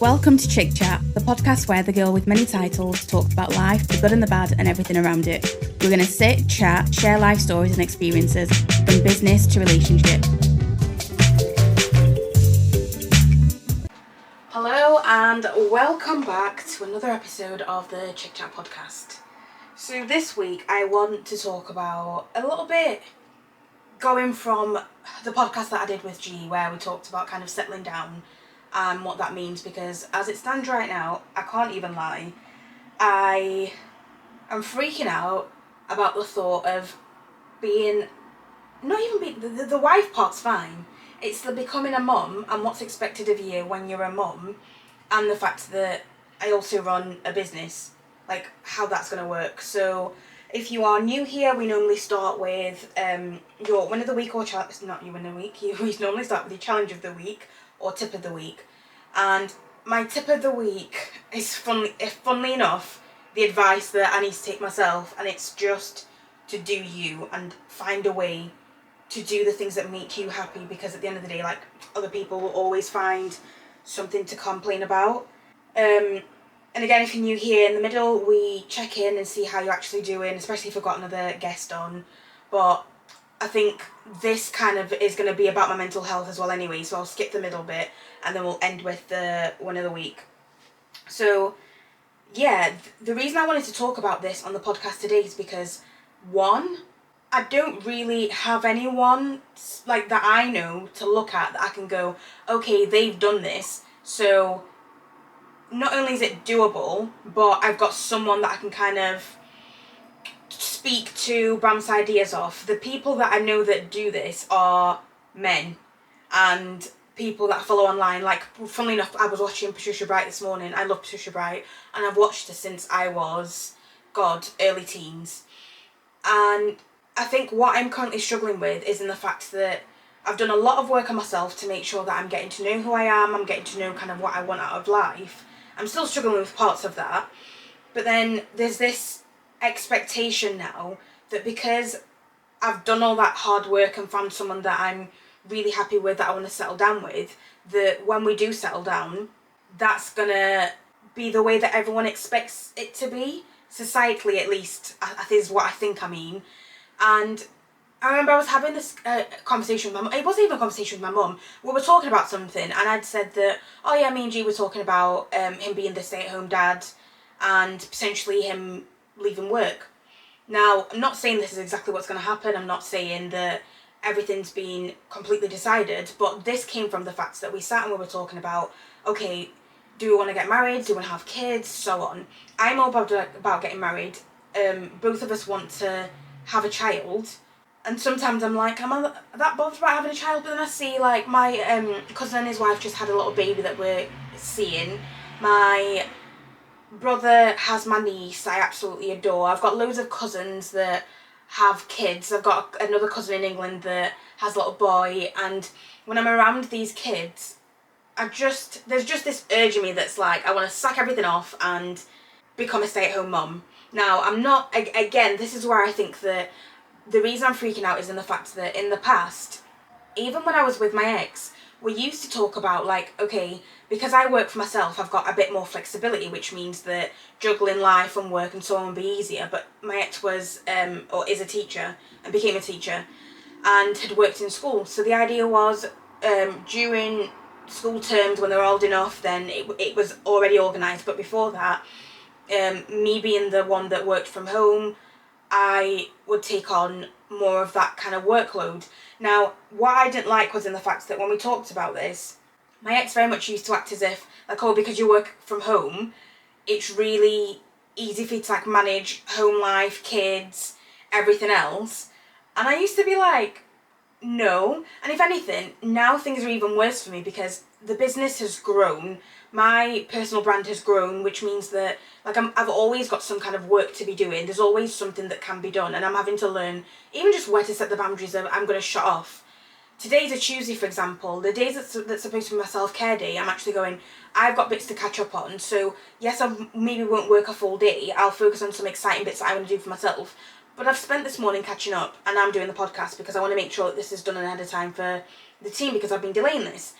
Welcome to Chik, the podcast where the girl with many titles talks about life, the good and the bad, and everything around it. We're going to sit, chat, share life stories and experiences, from business to relationship. Hello and welcome back to another episode of the Chik podcast. So this week I want to talk about a little bit going from the podcast that I did with G, where we talked about kind of settling down and what that means, because as it stands right now, I can't even lie, I am freaking out about the thought of being, the wife part's fine, it's the becoming a mum and what's expected of you when you're a mum, and the fact that I also run a business, like how that's going to work. So if you are new here, we normally start with your win of the week, or not your win of the week, we normally start with your challenge of the week or tip of the week. And my tip of the week is, funnily enough, the advice that I need to take myself, and it's just to do you and find a way to do the things that make you happy, because at the end of the day, like, other people will always find something to complain about. And again, if you're new here, in the middle we check in and see how you're actually doing, especially if I've got another guest on. But I think this kind of is going to be about my mental health as well anyway, so I'll skip the middle bit and then we'll end with the one of the week. So yeah, the reason I wanted to talk about this on the podcast today is because, one, I don't really have anyone like that I know to look at that I can go, okay, they've done this, so not only is it doable, but I've got someone that I can kind of speak to, bounce ideas off. The people that I know that do this are men and people that I follow online. Like, funnily enough, I was watching Patricia Bright this morning. I love Patricia Bright and I've watched her since I was, early teens. And I think what I'm currently struggling with is in the fact that I've done a lot of work on myself to make sure that I'm getting to know who I am, I'm getting to know kind of what I want out of life. I'm still struggling with parts of that, but then there's this expectation now that because I've done all that hard work and found someone that I'm really happy with, that I want to settle down with, that when we do settle down, that's gonna be the way that everyone expects it to be, societally at least, is what I think I mean. And I remember I was having this conversation with my mum. It wasn't even a conversation with my mum. We were talking about something and I'd said that, oh yeah, me and G were talking about him being the stay-at-home dad and potentially him leaving work. Now, I'm not saying this is exactly what's going to happen. I'm not saying that everything's been completely decided, but this came from the fact that we sat and we were talking about, okay, do we want to get married? Do we want to have kids? So on. I'm all about getting married. Both of us want to have a child. And sometimes I'm like, am I that bothered about having a child? But then I see, like, my cousin and his wife just had a little baby that we're seeing. My brother has my niece I absolutely adore. I've got loads of cousins that have kids. I've got another cousin in England that has a little boy, and when I'm around these kids, there's just this urge in me that's like, I want to sack everything off and become a stay-at-home mum. Now, I'm not, again, this is where I think that the reason I'm freaking out is in the fact that in the past, even when I was with my ex, we used to talk about, like, okay, because I work for myself, I've got a bit more flexibility, which means that juggling life and work and so on will be easier. But my ex was, or is a teacher, and became a teacher, and had worked in school. So the idea was, during school terms, when they were old enough, then it was already organised. But before that, me being the one that worked from home, I would take on more of that kind of workload. Now, what I didn't like was in the fact that when we talked about this, my ex very much used to act as if, like, oh, because you work from home, it's really easy for you to, like, manage home life, kids, everything else. And I used to be like, no. And if anything, now things are even worse for me because the business has grown. My personal brand has grown, which means that, like, I've always got some kind of work to be doing. There's always something that can be done, and I'm having to learn even just where to set the boundaries of I'm going to shut off. today's a Tuesday, for example, the days that's supposed to be my self-care day, I'm actually going, I've got bits to catch up on, so yes, I maybe won't work a full day, I'll focus on some exciting bits that I want to do for myself, but I've spent this morning catching up, and I'm doing the podcast because I want to make sure that this is done ahead of time for the team, because I've been delaying this.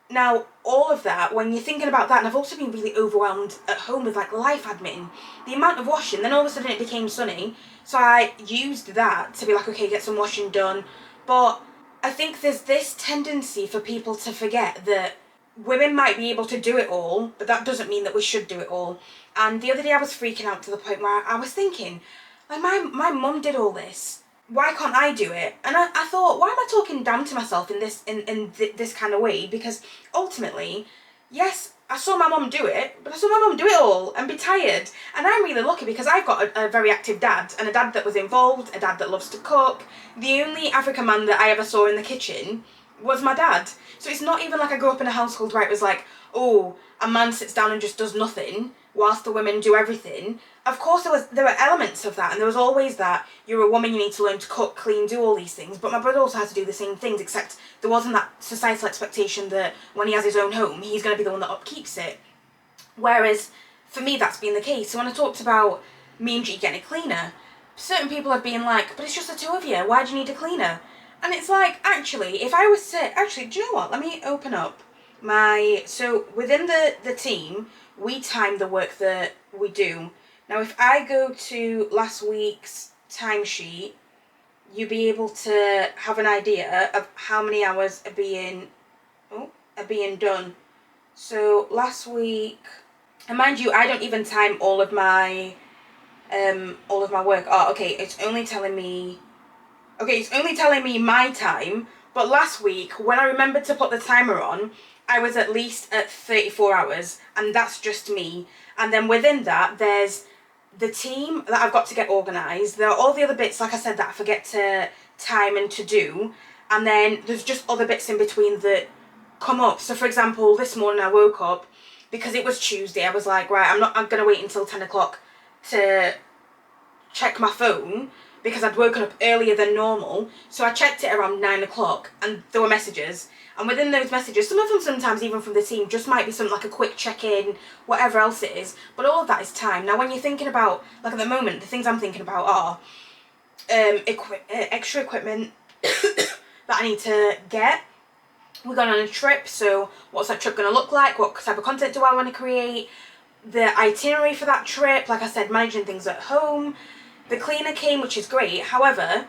Now, all of that, when you're thinking about that, and I've also been really overwhelmed at home with, like, life admin, the amount of washing, then all of a sudden it became sunny, so I used that to be like, okay, get some washing done, but I think there's this tendency for people to forget that women might be able to do it all, but that doesn't mean that we should do it all. And the other day I was freaking out to the point where I was thinking, like, my mum did all this, why can't I do it? And I thought, why am I talking down to myself in this kind of way? Because ultimately, yes, I saw my mum do it, but I saw my mum do it all and be tired. And I'm really lucky because I've got a very active dad, and a dad that was involved, a dad that loves to cook. The only African man that I ever saw in the kitchen was my dad. So it's not even like I grew up in a household where it was like, oh, a man sits down and just does nothing whilst the women do everything. Of course there were elements of that, and there was always that, you're a woman, you need to learn to cook, clean, do all these things, but my brother also had to do the same things, except there wasn't that societal expectation that when he has his own home, he's going to be the one that upkeeps it. Whereas, for me, that's been the case. So when I talked about me and G getting a cleaner, certain people have been like, but it's just the two of you, why do you need a cleaner? And it's like, actually, if I was to, actually, do you know what, let me open up so within the team, we time the work that we do. Now, if I go to last week's timesheet, you'll be able to have an idea of how many hours are being done. So last week, and mind you, I don't even time all of my work. Oh, okay, it's only telling me my time, but last week, when I remembered to put the timer on, I was at least at 34 hours, and that's just me. And then within that, there's the team that I've got to get organised. There are all the other bits, like I said, that I forget to time and to do. And then there's just other bits in between that come up. So for example, this morning I woke up, because it was Tuesday, I was like, right, I'm going to wait until 10 o'clock to check my phone, because I'd woken up earlier than normal. So I checked it around 9 o'clock, and there were messages. And within those messages, some of them sometimes even from the team, just might be something like a quick check-in, whatever else it is. But all of that is time. Now, when you're thinking about, like at the moment, the things I'm thinking about are extra equipment that I need to get. We're going on a trip, so what's that trip going to look like? What type of content do I want to create? The itinerary for that trip, like I said, managing things at home. The cleaner came, which is great. However,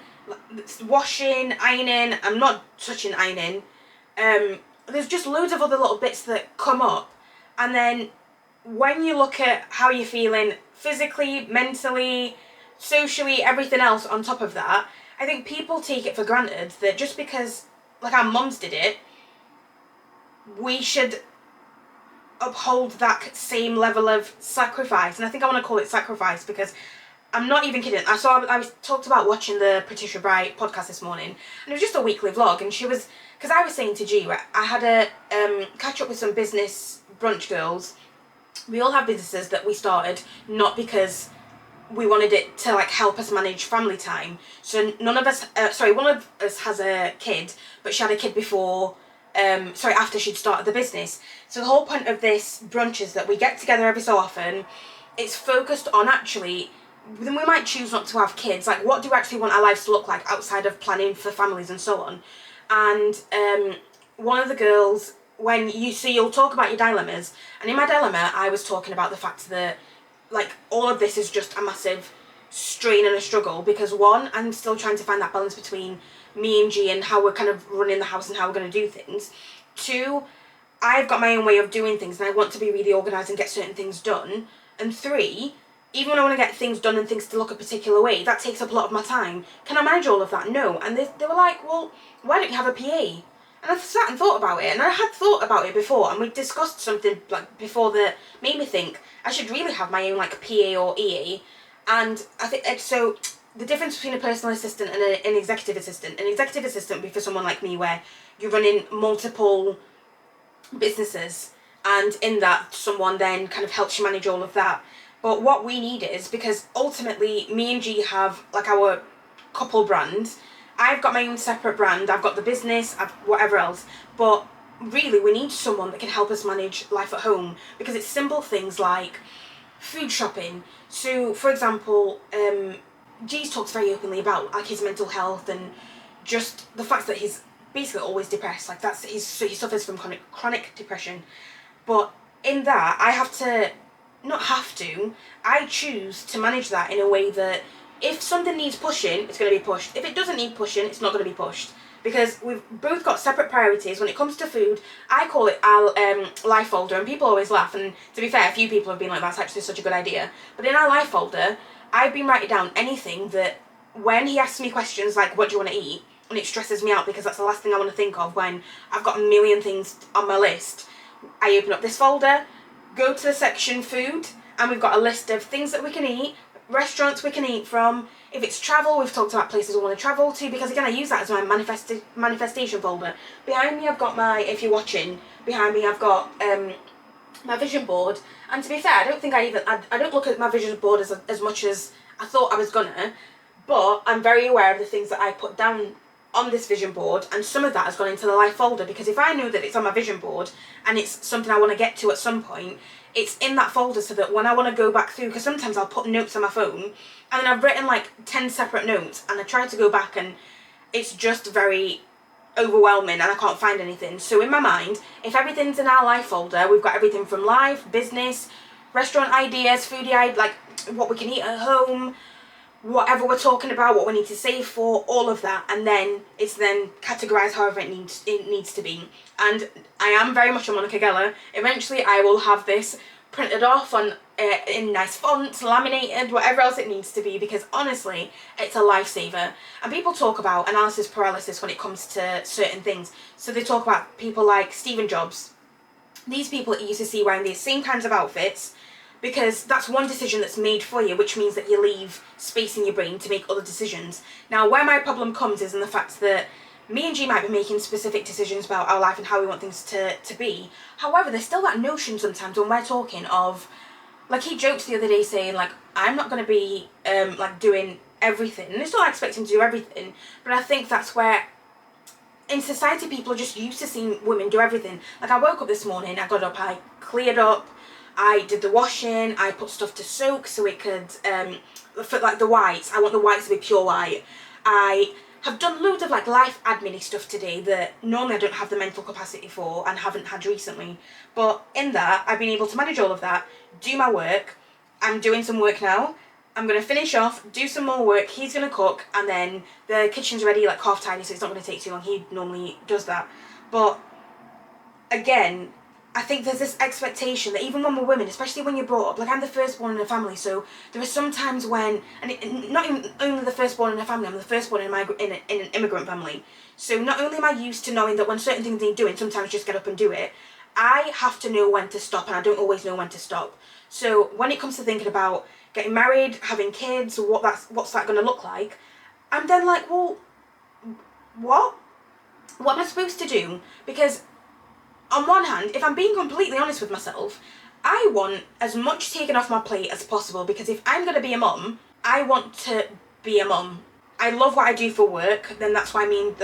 washing, ironing, I'm not touching ironing. There's just loads of other little bits that come up, and then when you look at how you're feeling physically, mentally, socially, everything else on top of that, I think people take it for granted that just because, like, our mums did it, we should uphold that same level of sacrifice. And I think I want to call it sacrifice, because I'm not even kidding. I talked about watching the Patricia Bright podcast this morning, and it was just a weekly vlog, and she was, because I was saying to G, right, I had a catch up with some business brunch girls. We all have businesses that we started not because we wanted it to, like, help us manage family time. So one of us has a kid, but she had a kid before, after she'd started the business. So the whole point of this brunch is that we get together every so often. It's focused on, actually, then we might choose not to have kids. Like, what do we actually want our lives to look like outside of planning for families and so on? And one of the girls, you'll talk about your dilemmas, and in my dilemma, I was talking about the fact that, like, all of this is just a massive strain and a struggle, because one, I'm still trying to find that balance between me and G and how we're kind of running the house and how we're going to do things. Two, I've got my own way of doing things, and I want to be really organised and get certain things done. And three, even when I want to get things done and things to look a particular way, that takes up a lot of my time. Can I manage all of that? No. And they were like, well, why don't you have a PA? And I sat and thought about it, and I had thought about it before, and we discussed something, like, before that made me think I should really have my own, like, PA or EA. And I think, so the difference between a personal assistant and an executive assistant would be for someone like me, where you're running multiple businesses, and in that, someone then kind of helps you manage all of that. But what we need is, because ultimately me and G have, like, our couple brands, I've got my own separate brand, I've got the business, I've whatever else, but really we need someone that can help us manage life at home, because it's simple things like food shopping. So for example, G's talks very openly about like his mental health and just the fact that he's basically always depressed. Like so he suffers from chronic depression. But in that, I choose to manage that in a way that if something needs pushing, it's going to be pushed. If it doesn't need pushing, it's not going to be pushed. Because we've both got separate priorities. When it comes to food, I call it our life folder, and people always laugh. And to be fair, a few people have been like, that's actually such a good idea. But in our life folder, I've been writing down anything that when he asks me questions like, what do you want to eat? And it stresses me out because that's the last thing I want to think of when I've got a million things on my list. I open up this folder, go to the section food, and we've got a list of things that we can eat, restaurants we can eat from. If it's travel, we've talked about places we want to travel to, because again I use that as my manifestation folder. Behind me I've got if you're watching, behind me I've got my vision board, and to be fair, I don't think I don't look at my vision board as much as I thought I was gonna, but I'm very aware of the things that I put down on this vision board, and some of that has gone into the life folder, because if I know that it's on my vision board and it's something I want to get to at some point, it's in that folder so that when I want to go back through, because sometimes I'll put notes on my phone and then I've written like 10 separate notes and I try to go back and it's just very overwhelming and I can't find anything. So in my mind, if everything's in our life folder, we've got everything from life, business, restaurant ideas, foodie ideas, like what we can eat at home, whatever we're talking about, what we need to save for, all of that, and then it's then categorised however it needs to be. And I am very much a Monica Geller. Eventually I will have this printed off on in nice fonts, laminated, whatever else it needs to be, because honestly it's a lifesaver. And people talk about analysis paralysis when it comes to certain things. So they talk about people like Stephen Jobs. These people that you used to see wearing these same kinds of outfits, because that's one decision that's made for you, which means that you leave space in your brain to make other decisions. Now, where my problem comes is in the fact that me and G might be making specific decisions about our life and how we want things to be. However, there's still that notion sometimes when we're talking of, like he joked the other day saying, like, I'm not going to be like doing everything. And it's not expecting to do everything, but I think that's where in society people are just used to seeing women do everything. Like I woke up this morning, I got up, I cleared up, I did the washing, I put stuff to soak so it could, for like the whites, I want the whites to be pure white. I have done loads of like life admin stuff today that normally I don't have the mental capacity for and haven't had recently. But in that, I've been able to manage all of that, do my work. I'm doing some work now. I'm going to finish off, do some more work, he's going to cook, and then the kitchen's ready, like half tidy, so it's not going to take too long. He normally does that. But again, I think there's this expectation that even when we're women, especially when you're brought up, like I'm the firstborn in a family, so there are some times when, and not even only the firstborn in a family, I'm the firstborn in an immigrant family. So not only am I used to knowing that when certain things need doing, sometimes just get up and do it, I have to know when to stop, and I don't always know when to stop. So when it comes to thinking about getting married, having kids, what's that going to look like, I'm then like, well, what am I supposed to do? Because on one hand, if I'm being completely honest with myself, I want as much taken off my plate as possible, because if I'm going to be a mum, I want to be a mum. I love what I do for work, then that's why me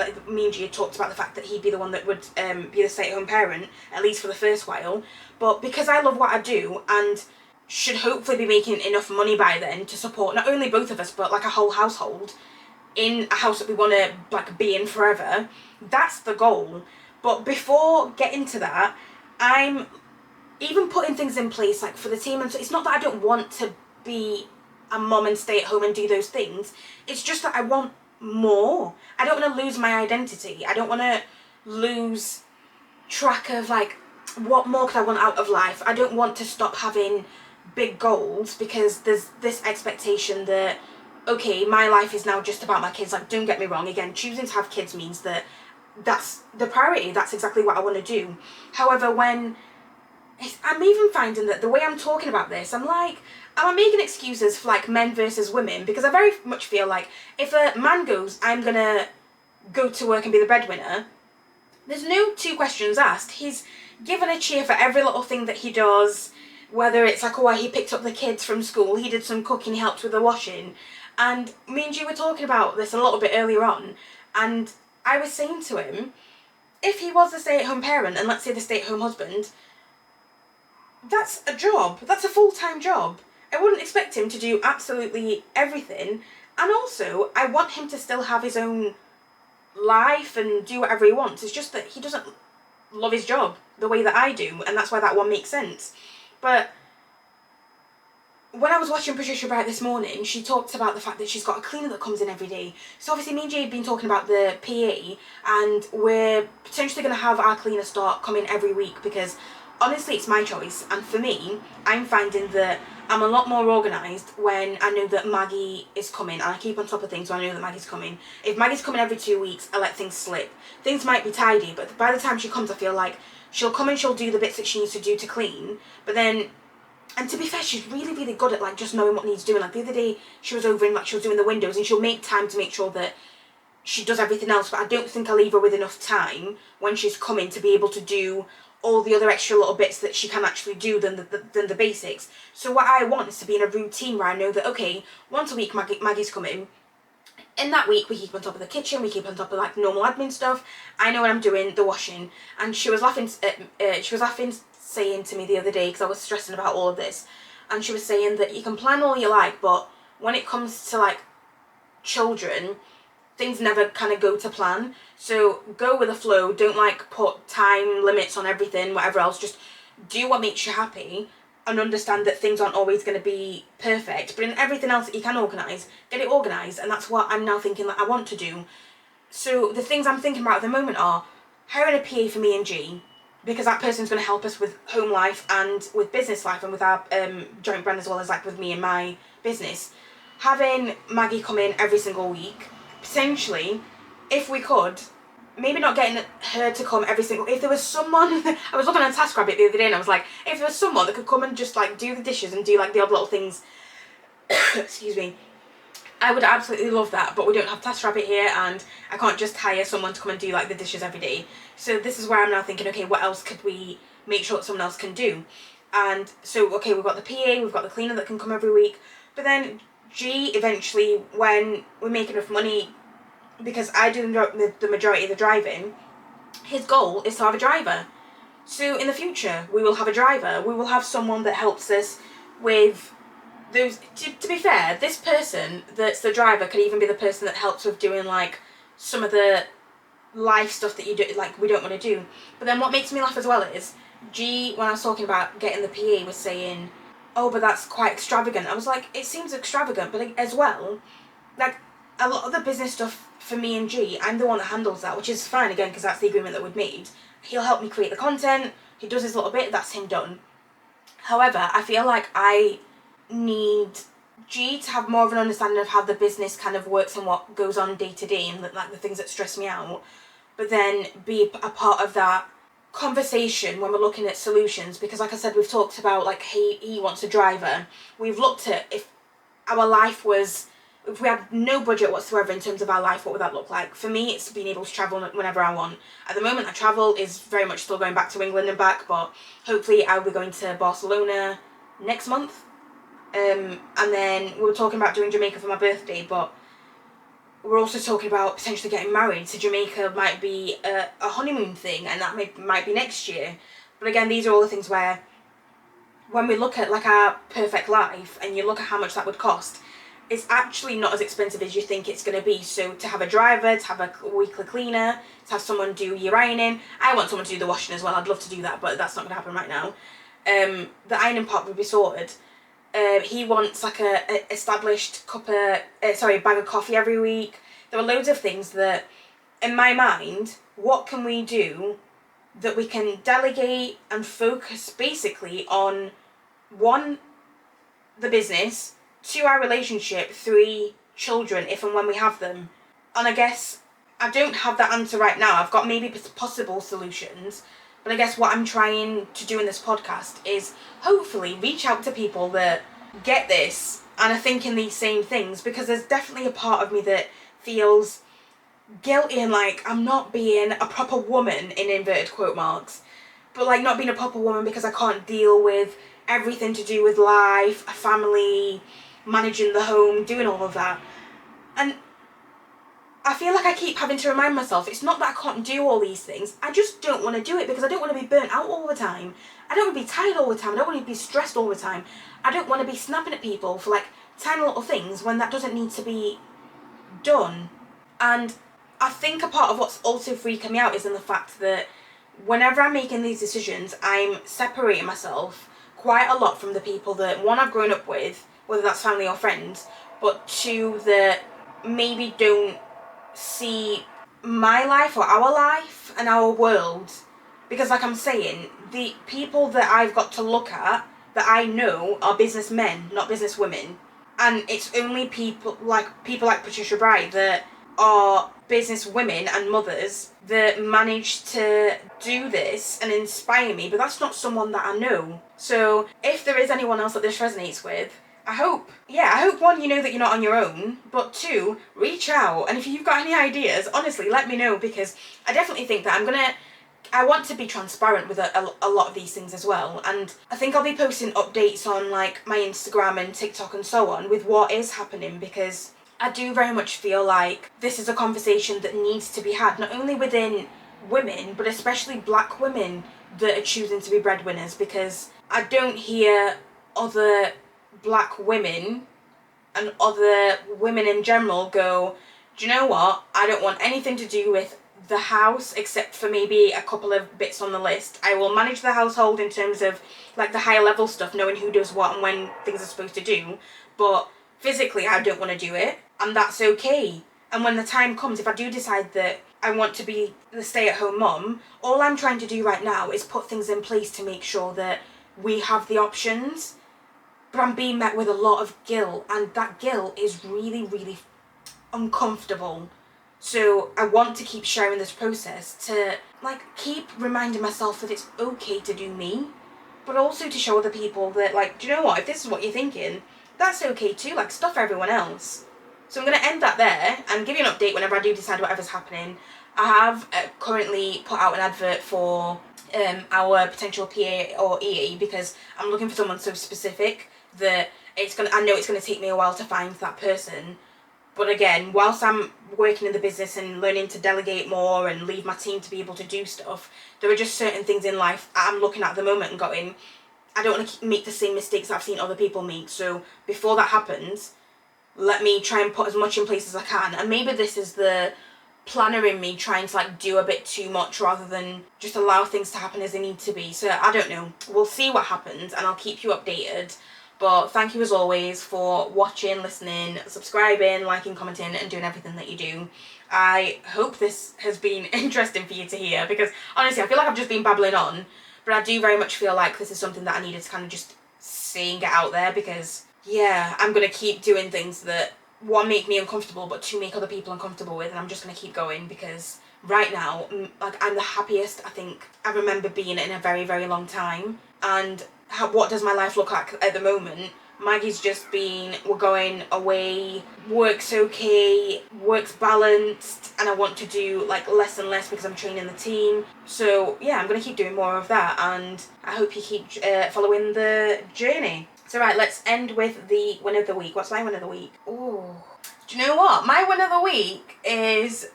and Gia talked about the fact that he'd be the one that would be the stay-at-home parent, at least for the first while. But because I love what I do and should hopefully be making enough money by then to support not only both of us, but like a whole household in a house that we want to like be in forever, that's the goal. But before getting to that, I'm even putting things in place like for the team, and so it's not that I don't want to be a mum and stay at home and do those things, it's just that I want more. I don't want to lose my identity. I don't want to lose track of like what more could I want out of life. I don't want to stop having big goals because there's this expectation that, okay, my life is now just about my kids. Like, don't get me wrong, again, choosing to have kids means that that's the priority, that's exactly what I want to do. However, when I'm even finding that the way I'm talking about this, I'm like, am I making excuses for like men versus women? Because I very much feel like if a man goes, I'm gonna go to work and be the breadwinner, there's no two questions asked. He's given a cheer for every little thing that he does, whether it's like, oh, he picked up the kids from school, he did some cooking, he helped with the washing. And me and you were talking about this a little bit earlier on, And I was saying to him, if he was a stay-at-home parent, and let's say the stay-at-home husband, that's a job. That's a full-time job. I wouldn't expect him to do absolutely everything. And also, I want him to still have his own life and do whatever he wants. It's just that he doesn't love his job the way that I do, and that's why that one makes sense. But when I was watching Patricia Bright this morning, she talked about the fact that she's got a cleaner that comes in every day. So obviously me and Jay have been talking about the PA, and we're potentially going to have our cleaner start coming every week, because honestly it's my choice, and for me, I'm finding that I'm a lot more organised when I know that Maggie is coming, and I keep on top of things so I know that Maggie's coming. If Maggie's coming every 2 weeks, I let things slip. Things might be tidy, but by the time she comes, I feel like she'll come and she'll do the bits that she needs to do to clean, but then, and to be fair, she's really, really good at, like, just knowing what needs doing. Like, the other day, she was over and, like, she was doing the windows, and she'll make time to make sure that she does everything else, but I don't think I leave her with enough time when she's coming to be able to do all the other extra little bits that she can actually do than the basics. So what I want is to be in a routine where I know that, okay, once a week Maggie's coming. In that week, we keep on top of the kitchen, we keep on top of, like, normal admin stuff. I know when I'm doing the washing. And she was laughing saying to me the other day, because I was stressing about all of this, and she was saying that you can plan all you like, but when it comes to, like, children, things never kind of go to plan. So go with the flow. Don't, like, put time limits on everything, whatever else. Just do what makes you happy, and understand that things aren't always going to be perfect, but in everything else that you can organise, get it organised. And that's what I'm now thinking that I want to do. So the things I'm thinking about at the moment are hiring a PA for me and G, because that person's going to help us with home life and with business life, and with our joint brand, as well as, like, with me and my business. Having Maggie come in every single week, potentially, if we could, maybe not getting her to come every single, if there was someone, I was looking on TaskRabbit the other day and I was like, if there was someone that could come and just, like, do the dishes and do, like, the odd little things, excuse me, I would absolutely love that, but we don't have TaskRabbit here, and I can't just hire someone to come and do, like, the dishes every day. So this is where I'm now thinking, okay, what else could we make sure that someone else can do? And so, okay, we've got the PA, we've got the cleaner that can come every week, but then G, eventually, when we make enough money, because I do the majority of the driving, his goal is to have a driver. So in the future, we will have a driver. We will have someone that helps us with those. To be fair, this person that's the driver could even be the person that helps with doing, like, some of the life stuff that you do, like, we don't want to do. But then what makes me laugh as well is G, when I was talking about getting the PA, was saying, oh, but that's quite extravagant. I was like, it seems extravagant, but as well, like, a lot of the business stuff for me and G, I'm the one that handles that, which is fine, again, because that's the agreement that we've made. He'll help me create the content, he does his little bit, that's him done. However, I feel like I need G to have more of an understanding of how the business kind of works and what goes on day to day, and, like, the things that stress me out, but then be a part of that conversation when we're looking at solutions, because, like I said, we've talked about, like, he wants a driver. We've looked at if our life was, if we had no budget whatsoever in terms of our life, what would that look like? For me, it's being able to travel whenever I want. At the moment, I travel is very much still going back to England and back, but hopefully I'll be going to Barcelona next month. And then we were talking about doing Jamaica for my birthday, but we're also talking about potentially getting married, so Jamaica might be a honeymoon thing, and that might be next year. But again, these are all the things where, when we look at, like, our perfect life, and you look at how much that would cost, it's actually not as expensive as you think it's going to be. So to have a driver, to have a weekly cleaner, to have someone do your ironing, I want someone to do the washing as well, I'd love to do that, but that's not going to happen right now. The ironing part would be sorted. He wants, like, a established bag of coffee every week. There are loads of things that, in my mind, what can we do that we can delegate and focus basically on, 1, the business, 2, our relationship, 3, children, if and when we have them. And I guess I don't have that answer right now. I've got maybe possible solutions, but I guess what I'm trying to do in this podcast is hopefully reach out to people that get this and are thinking these same things, because there's definitely a part of me that feels guilty and like I'm not being a proper woman, in inverted quote marks, but, like, not being a proper woman because I can't deal with everything to do with life, a family, managing the home, doing all of that. And I feel like I keep having to remind myself it's not that I can't do all these things, I just don't want to do it because I don't want to be burnt out all the time. I don't want to be tired all the time. I don't want to be stressed all the time. I don't want to be snapping at people for like tiny little things when that doesn't need to be done. And I think a part of what's also freaking me out is in the fact that whenever I'm making these decisions, I'm separating myself quite a lot from the people that, one, I've grown up with, whether that's family or friends, but two, that maybe don't see my life or our life and our world. Because like I'm saying, the people that I've got to look at that I know are businessmen, not businesswomen. And it's only people like Patricia Bright that are business women and mothers that manage to do this and inspire me, but that's not someone that I know. So if there is anyone else that this resonates with, I hope, one, you know that you're not on your own, but two, reach out. And if you've got any ideas, honestly, let me know, because I definitely think that I want to be transparent with a lot of these things as well, and I think I'll be posting updates on like my Instagram and TikTok and so on with what is happening, because I do very much feel like this is a conversation that needs to be had, not only within women, but especially black women that are choosing to be breadwinners, because I don't hear other black women and other women in general go, do you know what, I don't want anything to do with the house except for maybe a couple of bits on the list. I will manage the household in terms of like the higher level stuff, knowing who does what and when things are supposed to do, but physically I don't want to do it, and that's okay. And when the time comes, if I do decide that I want to be the stay-at-home mum, all I'm trying to do right now is put things in place to make sure that we have the options. But I'm being met with a lot of guilt, and that guilt is really, really uncomfortable. So I want to keep sharing this process to like keep reminding myself that it's okay to do me, but also to show other people that, like, do you know what, if this is what you're thinking, that's okay too, like, stuff everyone else. So I'm going to end that there and give you an update whenever I do decide whatever's happening. I have currently put out an advert for our potential PA or EA, because I'm looking for someone so specific that I know it's going to take me a while to find that person. But again, whilst I'm working in the business and learning to delegate more and leave my team to be able to do stuff, there are just certain things in life I'm looking at the moment and going, I don't want to make the same mistakes that I've seen other people make. So before that happens, let me try and put as much in place as I can. And maybe this is the planner in me trying to like do a bit too much rather than just allow things to happen as they need to be. So I don't know. We'll see what happens and I'll keep you updated. But thank you as always for watching, listening, subscribing, liking, commenting and doing everything that you do. I hope this has been interesting for you to hear, because honestly I feel like I've just been babbling on, but I do very much feel like this is something that I needed to kind of just say and get out there, because yeah, I'm going to keep doing things that, one, make me uncomfortable, but two, make other people uncomfortable with, and I'm just going to keep going, because right now, like, I'm the happiest I think I remember being in a very, very long time. And what does my life look like at the moment? Maggie's just been, we're going away, work's okay, work's balanced, and I want to do like less and less because I'm training the team. So yeah, I'm going to keep doing more of that, and I hope you keep following the journey. So right, let's end with the win of the week. What's my win of the week? Ooh, do you know what? My win of the week is,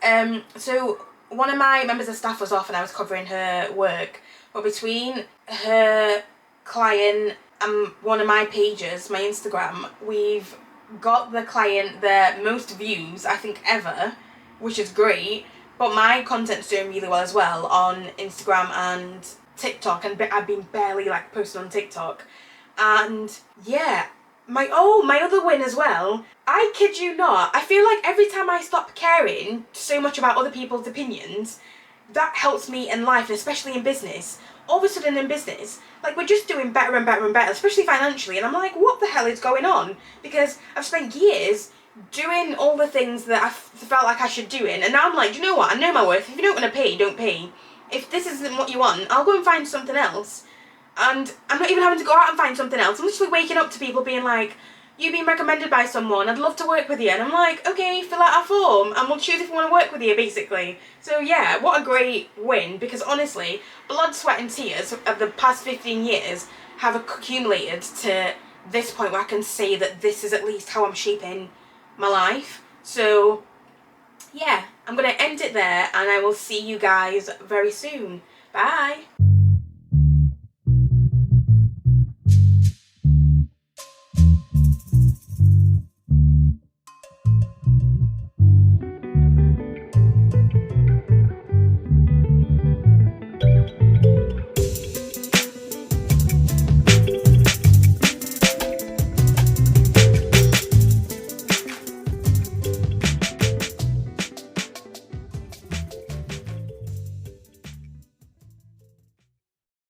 so one of my members of staff was off and I was covering her work, but between her client and one of my pages, my Instagram, we've got the client their most views I think ever, which is great. But my content's doing really well as well on Instagram and TikTok, and I've been barely like posting on TikTok. And yeah, my other win as well, I kid you not, I feel like every time I stop caring so much about other people's opinions, that helps me in life, and especially in business. All of a sudden in business, like, we're just doing better and better and better, especially financially, and I'm like, what the hell is going on? Because I've spent years doing all the things that I felt like I should do and now I'm like, do you know what, I know my worth. If you don't want to pay, don't pay. If this isn't what you want, I'll go and find something else. And I'm not even having to go out and find something else. I'm literally waking up to people being like, you've been recommended by someone, I'd love to work with you. And I'm like, okay, fill out our form and we'll choose if we want to work with you, basically. So yeah, what a great win, because honestly, blood, sweat and tears of the past 15 years have accumulated to this point where I can say that this is at least how I'm shaping my life. So yeah, I'm going to end it there and I will see you guys very soon. Bye!